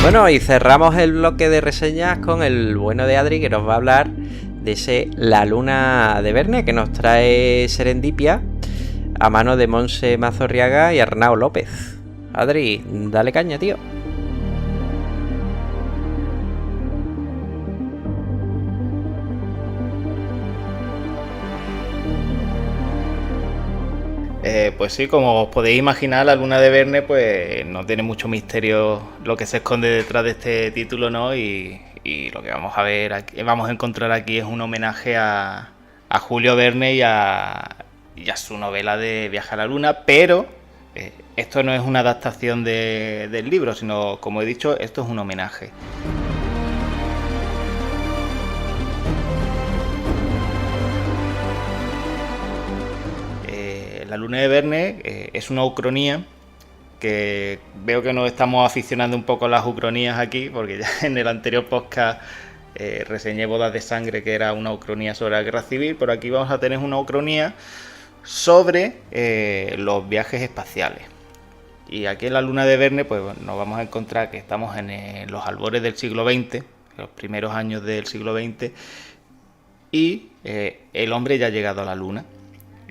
Bueno, y cerramos el bloque de reseñas con el bueno de Adri, que nos va a hablar de ese La Luna de Verne, que nos trae Serendipia a mano de Monse Mazorriaga y Arnau López. Adri, dale caña, tío. Pues sí, como os podéis imaginar, La Luna de Verne pues no tiene mucho misterio lo que se esconde detrás de este título, ¿no? Y lo que vamos a ver, vamos a encontrar aquí es un homenaje a Julio Verne y a su novela de Viaje a la Luna, pero esto no es una adaptación del libro, sino, como he dicho, esto es un homenaje. La Luna de Verne es una ucronía, que veo que nos estamos aficionando un poco a las ucronías aquí, porque ya en el anterior podcast reseñé Bodas de Sangre, que era una ucronía sobre la guerra civil, pero aquí vamos a tener una ucronía sobre los viajes espaciales. Y aquí en La Luna de Verne pues nos vamos a encontrar que estamos en los albores del siglo XX, los primeros años del siglo XX, y el hombre ya ha llegado a la Luna.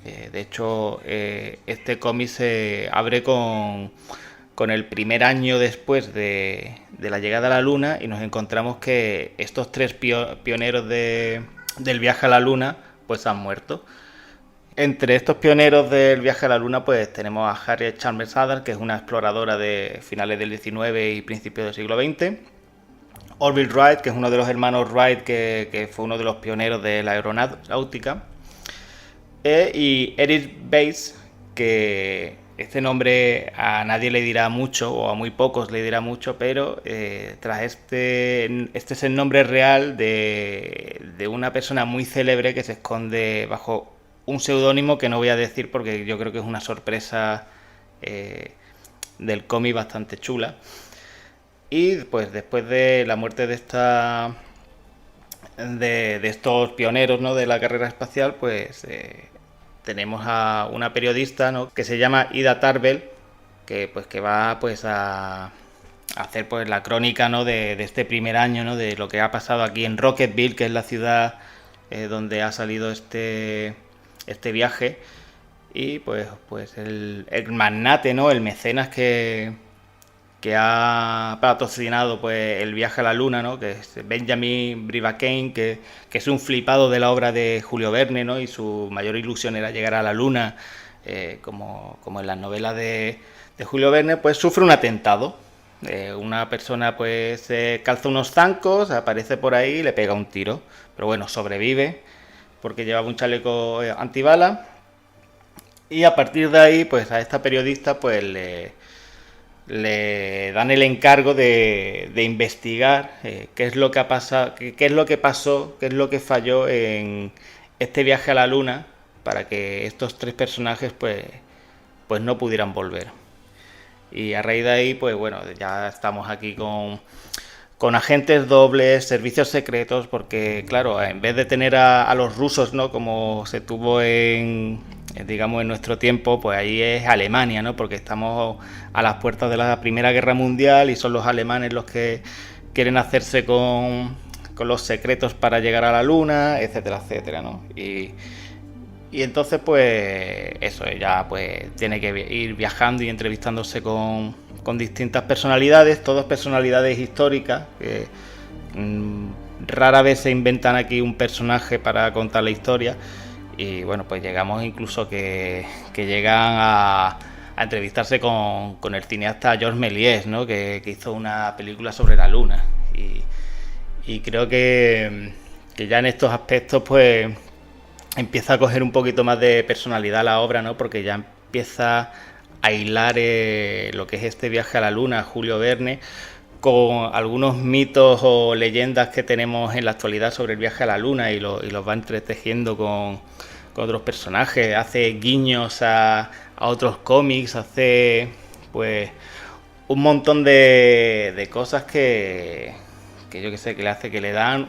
De hecho, este cómic se abre con el primer año después de la llegada a la Luna, y nos encontramos que estos tres pioneros del viaje a la Luna pues han muerto. Entre estos pioneros del viaje a la Luna pues tenemos a Harriet Chalmers Adam, que es una exploradora de finales del XIX y principios del siglo XX. Orville Wright, que es uno de los hermanos Wright, que fue uno de los pioneros de la aeronáutica. Y Eric Bates, que este nombre a nadie le dirá mucho, o a muy pocos le dirá mucho, pero tras este es el nombre real de una persona muy célebre que se esconde bajo un seudónimo que no voy a decir porque yo creo que es una sorpresa del cómic bastante chula. Y pues después de la muerte de estos pioneros, ¿no?, de la carrera espacial, pues tenemos a una periodista, ¿no?, que se llama Ida Tarbell, que va pues a hacer pues la crónica, ¿no?, de este primer año, ¿no?, de lo que ha pasado aquí en Rockettville, que es la ciudad donde ha salido este viaje. Y pues el magnate, ¿no?, el mecenas que ha patrocinado pues el viaje a la Luna, ¿no?, que es Benjamin Brisbane, que es un flipado de la obra de Julio Verne, ¿no?, y su mayor ilusión era llegar a la Luna, como en las novelas de Julio Verne, pues sufre un atentado. Una persona pues calza unos zancos, aparece por ahí y le pega un tiro, pero bueno, sobrevive porque llevaba un chaleco antibala. Y a partir de ahí pues a esta periodista pues le dan el encargo de investigar qué es lo que ha pasado, qué es lo que pasó, qué es lo que falló en este viaje a la Luna para que estos tres personajes pues no pudieran volver. Y a raíz de ahí pues bueno, ya estamos aquí con agentes dobles, servicios secretos, porque claro, en vez de tener a los rusos, ¿no?, como se tuvo en nuestro tiempo, pues ahí es Alemania, ¿no?, porque estamos a las puertas de la Primera Guerra Mundial y son los alemanes los que quieren hacerse con los secretos para llegar a la Luna, etcétera, etcétera, ¿no? Y entonces pues eso, ella pues tiene que ir viajando y entrevistándose con distintas personalidades, todas personalidades históricas, que rara vez se inventan aquí un personaje para contar la historia. Y bueno, pues llegamos incluso que llegan a entrevistarse con el cineasta Georges Méliès, ¿no?, que hizo una película sobre la Luna. Y creo que ya en estos aspectos pues empieza a coger un poquito más de personalidad la obra, ¿no?, porque ya empieza a hilar lo que es este viaje a la Luna, Julio Verne, con algunos mitos o leyendas que tenemos en la actualidad sobre el viaje a la Luna, y los va entretejiendo con otros personajes, hace guiños a otros cómics, hace pues un montón de cosas que yo que sé, que le dan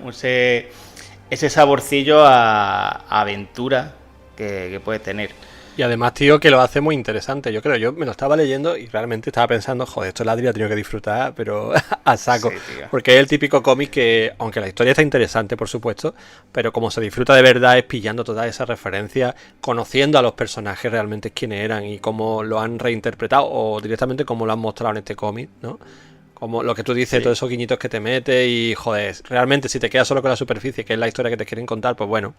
ese saborcillo a aventura que puede tener. Y además, tío, que lo hace muy interesante. Yo me lo estaba leyendo y realmente estaba pensando, joder, esto el Adri ha tenido que disfrutar, pero a saco. Sí, tío. Porque es el típico cómic que, aunque la historia está interesante, por supuesto, pero como se disfruta de verdad es pillando todas esas referencias, conociendo a los personajes realmente quiénes eran y cómo lo han reinterpretado o directamente cómo lo han mostrado en este cómic, ¿no? Como lo que tú dices, Sí. todos esos guiñitos que te metes y, joder, realmente si te quedas solo con la superficie, que es la historia que te quieren contar, pues bueno.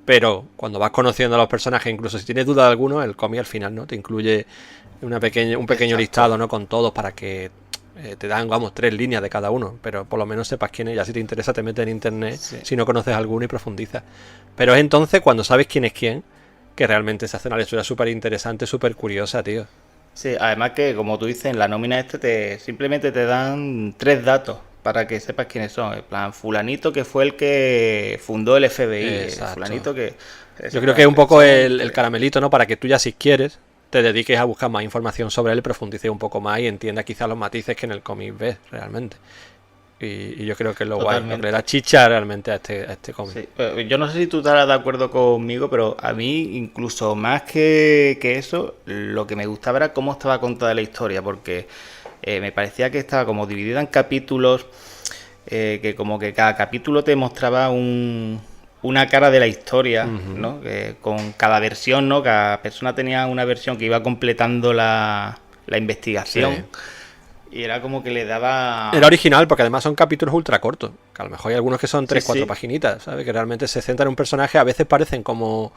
Pero cuando vas conociendo a los personajes, incluso si tienes duda de alguno, el cómic al final, ¿no? Te incluye un pequeño Exacto. listado, ¿no? Con todos para que te dan, vamos, 3 líneas de cada uno. Pero por lo menos sepas quién es. Ya si te interesa te metes en internet Sí. si no conoces alguno y profundizas. Pero es entonces cuando sabes quién es quién que realmente se hace una lectura súper interesante, súper curiosa, tío. Sí, además que, como tú dices, en la nómina simplemente te dan 3 datos para que sepas quiénes son. En plan, fulanito que fue el que fundó el FBI, Exacto. fulanito que... Yo creo que es un poco Son- el caramelito, ¿no? Para que tú ya si quieres te dediques a buscar más información sobre él, profundices un poco más y entiendas quizás los matices que en el cómic ves realmente. Y yo creo que es lo guay, lo que Totalmente. le da chicha realmente a este cómic. Sí. Yo no sé si tú estarás de acuerdo conmigo, pero a mí, incluso más que eso, lo que me gustaba era cómo estaba contada la historia, porque me parecía que estaba como dividida en capítulos, que como que cada capítulo te mostraba una cara de la historia, ¿no? Con cada versión, ¿no? Cada persona tenía una versión que iba completando la investigación. Sí. Y era como que le daba... Era original porque además son capítulos ultra cortos. Que a lo mejor hay algunos que son 3-4 sí. paginitas, ¿sabes? Que realmente se centran en un personaje. A veces parecen como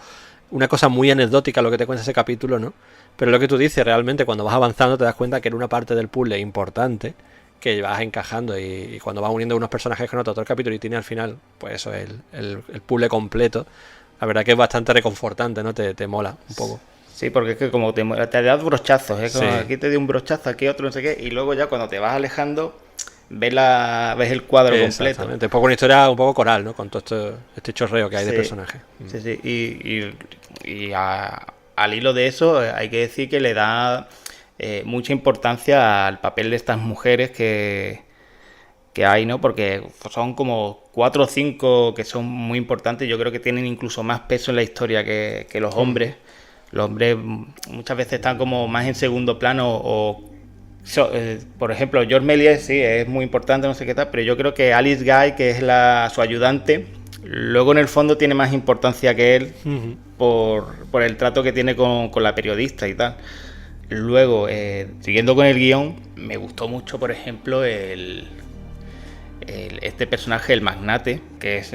una cosa muy anecdótica lo que te cuenta ese capítulo, ¿no? Pero lo que tú dices, realmente cuando vas avanzando te das cuenta que era una parte del puzzle importante que vas encajando y cuando vas uniendo unos personajes con otro capítulo y tiene al final, pues eso, el puzzle completo. La verdad que es bastante reconfortante, ¿no? Te mola un poco. Sí, porque es que como te das brochazos, ¿eh? Como Sí. aquí te dio un brochazo, aquí otro, no sé qué, y luego ya cuando te vas alejando, ves el cuadro completo. Exactamente. Es un poco una historia un poco coral, ¿no? Con todo este chorreo que hay de Sí, personajes. sí, sí. Al hilo de eso, hay que decir que le da mucha importancia al papel de estas mujeres que hay, ¿no? Porque son como 4 o 5 que son muy importantes. Yo creo que tienen incluso más peso en la historia que los hombres. Los hombres muchas veces están como más en segundo plano por ejemplo, George Méliès sí, es muy importante, no sé qué tal, pero yo creo que Alice Guy, que es su ayudante, luego en el fondo tiene más importancia que él por el trato que tiene con la periodista y tal. Luego, siguiendo con el guión, me gustó mucho, por ejemplo, este personaje, el magnate, que es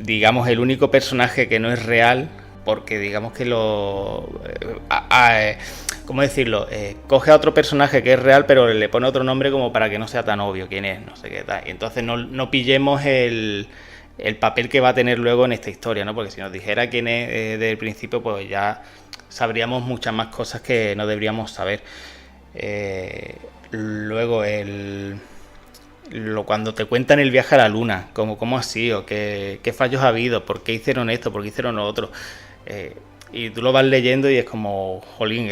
digamos, el único personaje que no es real, porque digamos que ¿cómo decirlo? Coge a otro personaje que es real, pero le pone otro nombre como para que no sea tan obvio quién es, no sé qué tal. Y entonces no pillemos el papel que va a tener luego en esta historia, ¿no? Porque si nos dijera quién es desde el principio, pues ya sabríamos muchas más cosas que no deberíamos saber. Luego cuando te cuentan el viaje a la luna, cómo ha sido, qué fallos ha habido, por qué hicieron esto, por qué hicieron lo otro. Y tú lo vas leyendo y es como, jolín,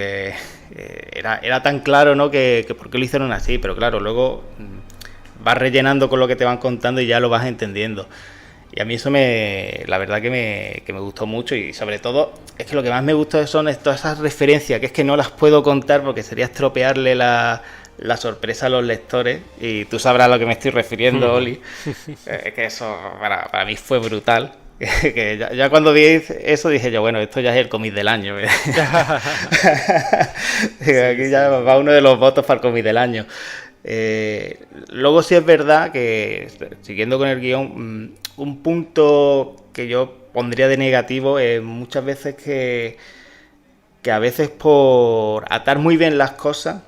era tan claro, ¿no? Que por qué lo hicieron así, pero claro, luego vas rellenando con lo que te van contando y ya lo vas entendiendo. Y a mí eso la verdad que me gustó mucho, y sobre todo es que lo que más me gustó son todas esas referencias, que es que no las puedo contar porque sería estropearle la sorpresa a los lectores, y tú sabrás a lo que me estoy refiriendo, Oli. Es que eso para mí fue brutal. Que ya cuando vi eso dije yo, bueno, esto ya es el cómic del año. Aquí ya va uno de los votos para el cómic del año. Luego sí es verdad que, siguiendo con el guión, un punto que yo pondría de negativo es muchas veces que a veces por atar muy bien las cosas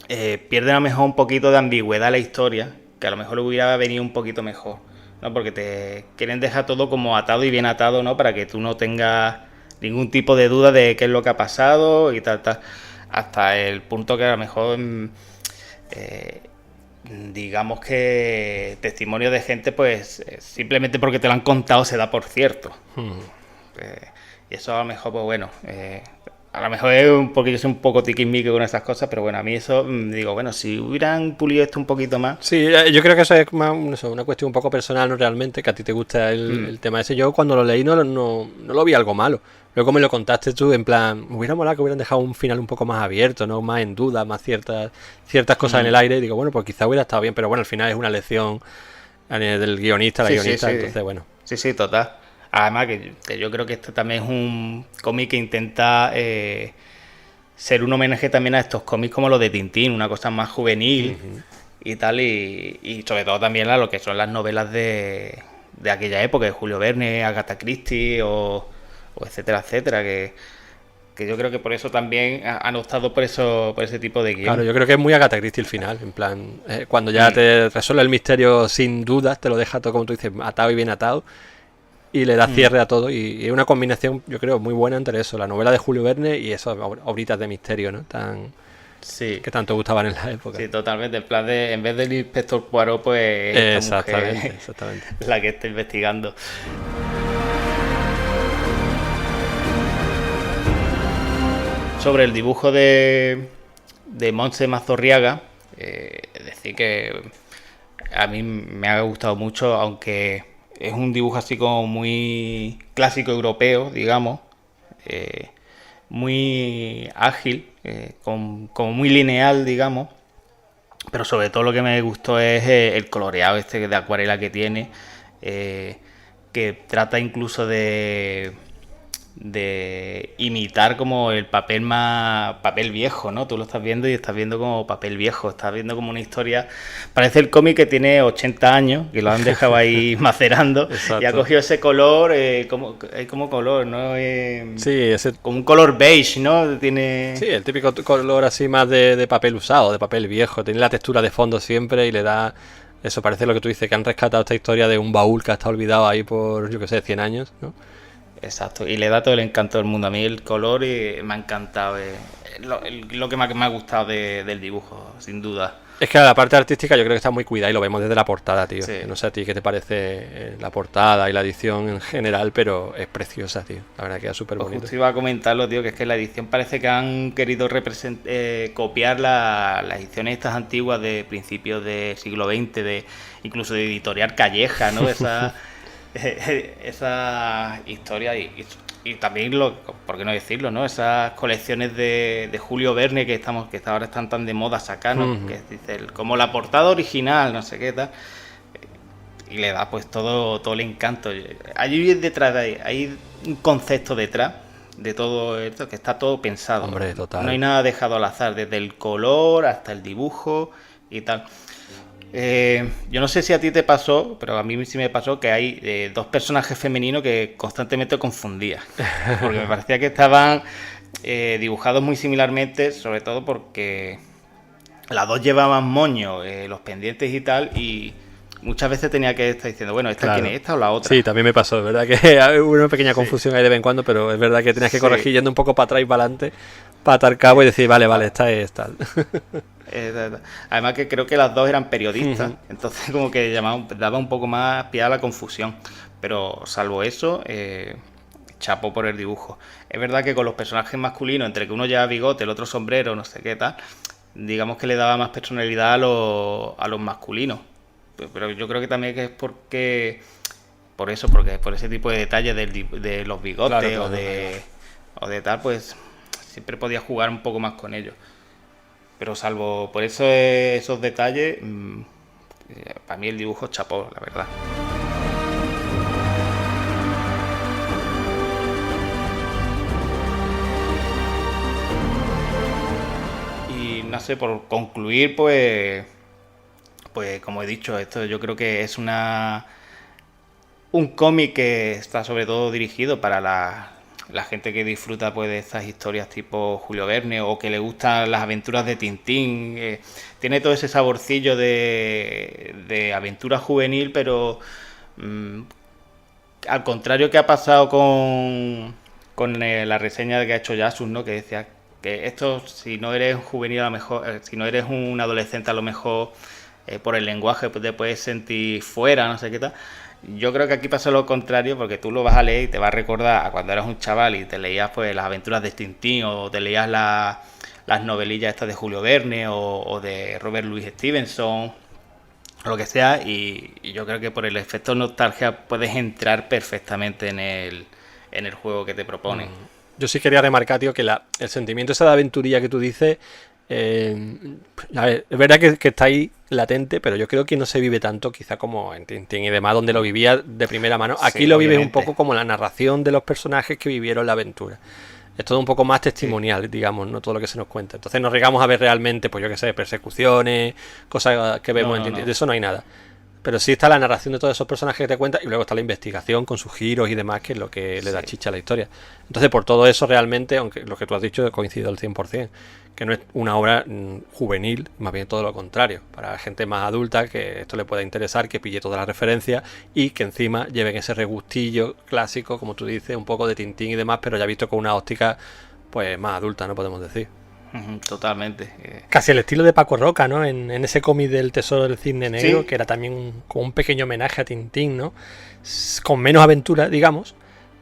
pierden a lo mejor un poquito de ambigüedad la historia, que a lo mejor hubiera venido un poquito mejor, ¿no? Porque te quieren dejar todo como atado y bien atado, ¿no? Para que tú no tengas ningún tipo de duda de qué es lo que ha pasado y tal. Hasta el punto que a lo mejor digamos que testimonio de gente, pues simplemente porque te lo han contado se da por cierto. Y eso a lo mejor, pues bueno, a lo mejor es porque yo soy un poco tiquismique con esas cosas, pero bueno, a mí eso, digo, bueno, si hubieran pulido esto un poquito más. Sí, yo creo que eso es más una cuestión un poco personal, ¿no? Realmente, que a ti te gusta el tema ese. Yo cuando lo leí no lo vi algo malo. Luego me lo contaste tú, en plan, me hubiera molado que hubieran dejado un final un poco más abierto, ¿no? Más en duda, más ciertas cosas en el aire. Y digo, bueno, pues quizá hubiera estado bien, pero bueno, al final es una lección del guionista, la guionista, entonces bueno. Sí, total. Además que yo creo que este también es un cómic que intenta ser un homenaje también a estos cómics como los de Tintín, una cosa más juvenil y tal, y sobre todo también a lo que son las novelas de aquella época, de Julio Verne, Agatha Christie o etcétera, etcétera, que yo creo que por eso también han optado por ese tipo de guión. Claro, yo creo que es muy Agatha Christie el final, en plan, cuando ya te resuelve el misterio sin dudas, te lo deja todo, como tú dices, atado y bien atado, y le da cierre a todo, y es una combinación, yo creo, muy buena entre eso, la novela de Julio Verne y esas obritas de misterio, ¿no? Que tanto gustaban en la época. Sí, totalmente, en plan en vez del inspector Poirot, pues exactamente. La que está investigando. Sobre el dibujo de Montse Mazorriaga, es decir que a mí me ha gustado mucho, aunque es un dibujo así como muy clásico europeo, digamos, muy ágil, como muy lineal, digamos, pero sobre todo lo que me gustó es el coloreado este de acuarela que tiene, que trata incluso de imitar como el papel viejo, ¿no? Tú lo estás viendo y estás viendo como papel viejo, estás viendo como una historia. Parece el cómic que tiene 80 años, que lo han dejado ahí macerando. Y ha cogido ese color, como color, ¿no? Sí, como un color beige, ¿no? Tiene... Sí, el típico color así más de papel usado, de papel viejo. Tiene la textura de fondo siempre y le da... Eso parece lo que tú dices, que han rescatado esta historia de un baúl que ha estado olvidado ahí por, yo qué sé, 100 años, ¿no? Exacto, y le da todo el encanto del mundo. A mí el color me ha encantado, lo que me ha gustado del dibujo, sin duda. Es que la parte artística yo creo que está muy cuidada y lo vemos desde la portada, tío. Sí. No sé a ti qué te parece la portada y la edición en general, pero es preciosa, tío. La verdad que es súper bonito. Justo iba a comentarlo, tío, que es que la edición parece que han querido copiar las ediciones estas antiguas de principios del siglo XX, incluso de Editorial Calleja, ¿no? Esa historia y también, por qué no decirlo, ¿no? Esas colecciones de Julio Verne que ahora están tan de moda sacar, ¿no? Que dice como la portada original, no sé qué tal, y le da pues todo el encanto. Allí detrás hay un concepto detrás de todo esto que está todo pensado. Hombre, total. No hay nada dejado al azar, desde el color hasta el dibujo y tal. Yo no sé si a ti te pasó, pero a mí sí me pasó que hay dos personajes femeninos que constantemente confundía. Porque me parecía que estaban dibujados muy similarmente, sobre todo porque las dos llevaban moño, los pendientes y tal, y muchas veces tenía que estar diciendo, bueno, ¿esta quién es, esta o la otra? Sí, también me pasó, es verdad que hubo una pequeña confusión ahí de vez en cuando, pero es verdad que tenías que corregir yendo un poco para atrás y para adelante, para atar cabo y decir, vale, esta es tal. Además que creo que las dos eran periodistas, entonces como que daba un poco más pie a la confusión, pero salvo eso, chapo por el dibujo. Es verdad que con los personajes masculinos, entre que uno lleva bigote, el otro sombrero, no sé qué tal, digamos que le daba más personalidad a los masculinos, pero yo creo que también que es porque por ese tipo de detalles de los bigotes o de tal, pues siempre podía jugar un poco más con ellos. Pero salvo por esos detalles, para mí el dibujo chapó, la verdad. Y no sé, por concluir, pues como he dicho, esto yo creo que es un cómic que está sobre todo dirigido para la gente que disfruta pues de estas historias tipo Julio Verne o que le gustan las aventuras de Tintín. Tiene todo ese saborcillo de aventura juvenil, pero al contrario que ha pasado con la reseña que ha hecho Yasus, ¿no? Que decía que esto, si no eres juvenil a lo mejor, si no eres un adolescente a lo mejor por el lenguaje pues te puedes sentir fuera, no sé qué tal. Yo creo que aquí pasa lo contrario, porque tú lo vas a leer y te va a recordar a cuando eras un chaval y te leías pues las aventuras de Tintín o te leías las novelillas estas de Julio Verne o de Robert Louis Stevenson o lo que sea, y yo creo que por el efecto nostalgia puedes entrar perfectamente en el juego que te proponen. Yo sí quería remarcar, tío, que el sentimiento ese de aventurilla que tú dices, a ver, es verdad que está ahí latente, pero yo creo que no se vive tanto quizá como en Tintín y demás, donde lo vivía de primera mano. Aquí Sí, lo vives un obviamente. poco como la narración de los personajes que vivieron la aventura. Es todo un poco más testimonial, digamos, no todo lo que se nos cuenta. Entonces nos llegamos a ver realmente, pues yo qué sé, persecuciones, cosas que vemos en Tintín. No. De eso no hay nada. Pero sí está la narración de todos esos personajes que te cuentas y luego está la investigación con sus giros y demás, que es lo que le da Sí. chicha a la historia. Entonces, por todo eso realmente, aunque lo que tú has dicho coincido al 100%, que no es una obra juvenil, más bien todo lo contrario. Para gente más adulta que esto le pueda interesar, que pille todas las referencias y que encima lleven ese regustillo clásico, como tú dices, un poco de Tintín y demás, pero ya visto con una óptica pues más adulta, no podemos decir. Totalmente. Casi el estilo de Paco Roca, ¿no? En ese cómic del Tesoro del Cisne Negro, Sí. que era también como un pequeño homenaje a Tintín, ¿no? Con menos aventura, digamos,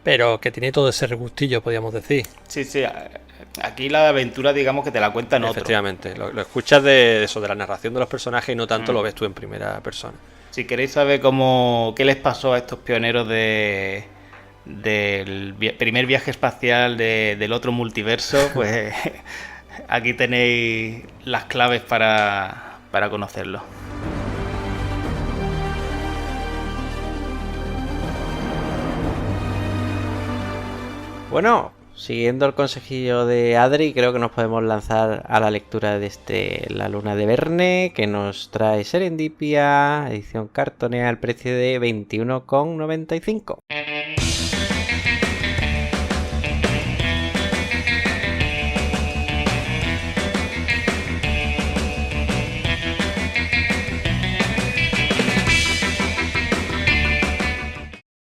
pero que tiene todo ese regustillo, podríamos decir. Sí, sí. Aquí la aventura, digamos que te la cuentan otro. Efectivamente, lo escuchas de eso, de la narración de los personajes y no tanto lo ves tú en primera persona. Si queréis saber qué les pasó a estos pioneros del primer viaje espacial del otro multiverso, pues aquí tenéis las claves para conocerlo. Bueno, siguiendo el consejillo de Adri, creo que nos podemos lanzar a la lectura de La Luna de Verne, que nos trae Serendipia, edición cartonea al precio de 21,95.